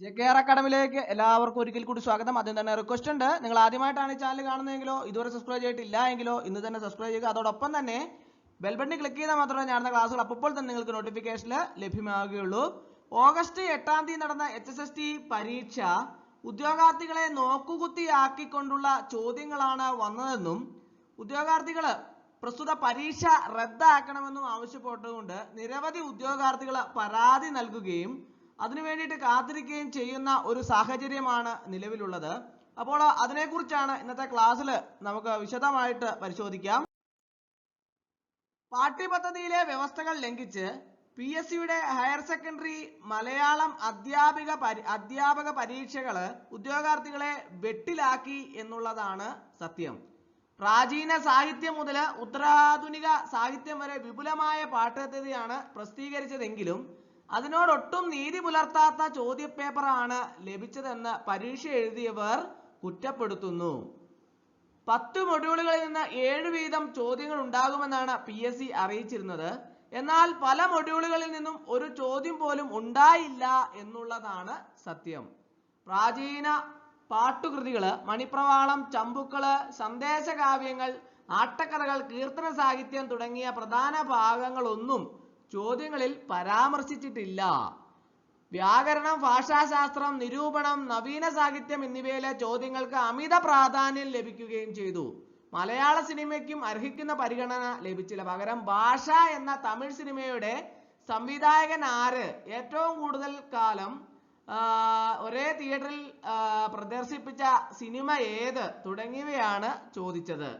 JKR അക്കാഡമിയിലേക്ക് എല്ലാവർക്കും ഒരിക്കൽ കൂടി സ്വാഗതം. ആദ്യം തന്നെ റിക്വസ്റ്റ് ഉണ്ട്, നിങ്ങൾ ആദ്യമായിട്ടാണ് ഈ ചാനൽ കാണുന്നതെങ്കിലോ ഇതുവരെ സബ്സ്ക്രൈബ് ചെയ്തിട്ടില്ല എങ്കിലോ ഇന്ന് തന്നെ സബ്സ്ക്രൈബ് ചെയ്യുക. അതോടൊപ്പം തന്നെ ബെൽ ബട്ടൺ ക്ലിക്ക് ചെയ്താൽ മാത്രമേ ഞാനുന്ന ക്ലാസ്സുകൾ അപ്പോൾ തന്നെ നിങ്ങൾക്ക് നോട്ടിഫിക്കേഷനിൽ ലഭ്യമാകുകയുള്ളൂ. ഓഗസ്റ്റ് 8-ാം തീയതി നടന്ന HSST പരീക്ഷ ഉദ്യോഗാർത്ഥികളെ നോക്കുകുത്തിയാക്കിക്കൊണ്ടുള്ള ചോദ്യങ്ങളാണ് വന്നതെന്നും ഉദ്യോഗാർത്ഥികൾ പ്രസ്തുത പരീക്ഷ റദ്ദാക്കണമെന്നും ആവശ്യപ്പെട്ടുകൊണ്ട് നിരവധി ഉദ്യോഗാർത്ഥികൾ പരാതി നൽകുകയും അതിനു വേണ്ടിയിട്ട് കാത്തിരിക്കുകയും ചെയ്യുന്ന ഒരു സാഹചര്യമാണ് നിലവിലുള്ളത്. അപ്പോൾ അതിനെക്കുറിച്ചാണ് ഇന്നത്തെ ക്ലാസ്സിൽ നമുക്ക് വിശദമായിട്ട് പരിശോധിക്കാം. പാഠ്യപദ്ധതിയിലെ വ്യവസ്ഥകൾ ലംഘിച്ച് PSCയുടെ ഹയർ സെക്കൻഡറി മലയാളം അധ്യാപക പരീക്ഷകൾ ഉദ്യോഗാർത്ഥികളെ വെട്ടിലാക്കി എന്നുള്ളതാണ് സത്യം. പ്രാചീന സാഹിത്യം മുതൽ ഉത്തരാധുനിക സാഹിത്യം വരെ വിപുലമായ പാഠ്യപദ്ധതിയാണ് പ്രസിദ്ധീകരിച്ചതെങ്കിലും അതിനോടൊട്ടും നീതി പുലർത്താത്ത ചോദ്യപേപ്പറാണ് ലഭിച്ചതെന്ന് പരീക്ഷ എഴുതിയവർ കുറ്റപ്പെടുത്തുന്നു. 10 മൊഡ്യൂളുകളിൽ നിന്ന് 7 വീതം ചോദ്യങ്ങൾ ഉണ്ടാകുമെന്നാണ് PSC അറിയിച്ചിരുന്നത്. എന്നാൽ പല മൊഡ്യൂളുകളിൽ നിന്നും ഒരു ചോദ്യം പോലും ഉണ്ടായില്ല എന്നുള്ളതാണ് സത്യം. പ്രാചീന പാട്ടുകൃതികള്, മണിപ്രവാളം, ചമ്പുക്കള്, സന്ദേശകാവ്യങ്ങൾ, ആട്ടക്കഥകൾ, കീർത്തന സാഹിത്യം തുടങ്ങിയ പ്രധാന ഭാഗങ്ങളൊന്നും ചോദ്യങ്ങളിൽ പരാമർശിച്ചിട്ടില്ല. വ്യാകരണം, ഭാഷാശാസ്ത്രം, നിരൂപണം, നവീന സാഹിത്യം എന്നിവയിലെ ചോദ്യങ്ങൾക്ക് അമിത പ്രാധാന്യം ലഭിക്കുകയും ചെയ്തു. മലയാള സിനിമയ്ക്കും അർഹിക്കുന്ന പരിഗണന ലഭിച്ചില്ല. പകരം ഭാഷ എന്ന തമിഴ് സിനിമയുടെ സംവിധായകൻ ആര്, ഏറ്റവും കൂടുതൽ കാലം ഒരേ തിയേറ്ററിൽ പ്രദർശിപ്പിച്ച സിനിമ ഏത് തുടങ്ങിയവയാണ് ചോദിച്ചത്.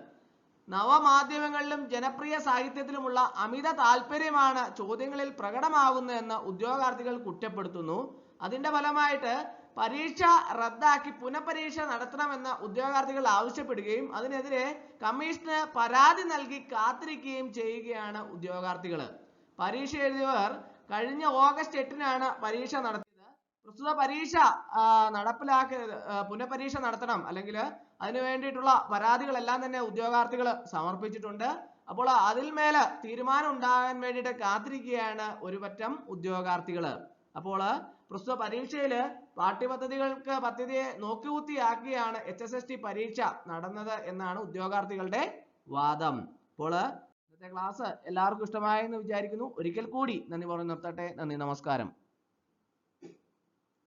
നവമാധ്യമങ്ങളിലും ജനപ്രിയ സാഹിത്യത്തിലുമുള്ള അമിത താല്പര്യമാണ് ചോദ്യങ്ങളിൽ പ്രകടമാകുന്നതെന്ന് ഉദ്യോഗാർത്ഥികൾ കുറ്റപ്പെടുത്തുന്നു. അതിന്റെ ഫലമായിട്ട് പരീക്ഷ റദ്ദാക്കി പുനഃപരീക്ഷ നടത്തണമെന്ന് ഉദ്യോഗാർത്ഥികൾ ആവശ്യപ്പെടുകയും അതിനെതിരെ കമ്മീഷന് പരാതി നൽകി കാത്തിരിക്കുകയും ചെയ്യുകയാണ് ഉദ്യോഗാർത്ഥികൾ. പരീക്ഷ എഴുതിയവർ കഴിഞ്ഞ ഓഗസ്റ്റ് 8-നാണ് പരീക്ഷ നടത്തിയത്. പ്രസ്തുത പരീക്ഷ പുനഃപരീക്ഷ നടത്തണം, അല്ലെങ്കിൽ അതിനു വേണ്ടിയിട്ടുള്ള പരാതികളെല്ലാം തന്നെ ഉദ്യോഗാർത്ഥികൾ സമർപ്പിച്ചിട്ടുണ്ട്. അപ്പോൾ അതിൽ മേലെ തീരുമാനം ഉണ്ടാകാൻ വേണ്ടിയിട്ട് കാത്തിരിക്കുകയാണ് ഒരു പറ്റം ഉദ്യോഗാർത്ഥികൾ. അപ്പോൾ പ്രസ്തുത പരീക്ഷയിൽ പദ്ധതിയെ നോക്കുകുത്തിയാക്കിയാണ് HSST പരീക്ഷ നടന്നത് എന്നാണ് ഉദ്യോഗാർത്ഥികളുടെ വാദം. അപ്പോൾ ഇന്നത്തെ ക്ലാസ് എല്ലാവർക്കും ഇഷ്ടമായെന്ന് വിചാരിക്കുന്നു. ഒരിക്കൽ കൂടി നന്ദി പറഞ്ഞു നിർത്തട്ടെ. നന്ദി, നമസ്കാരം.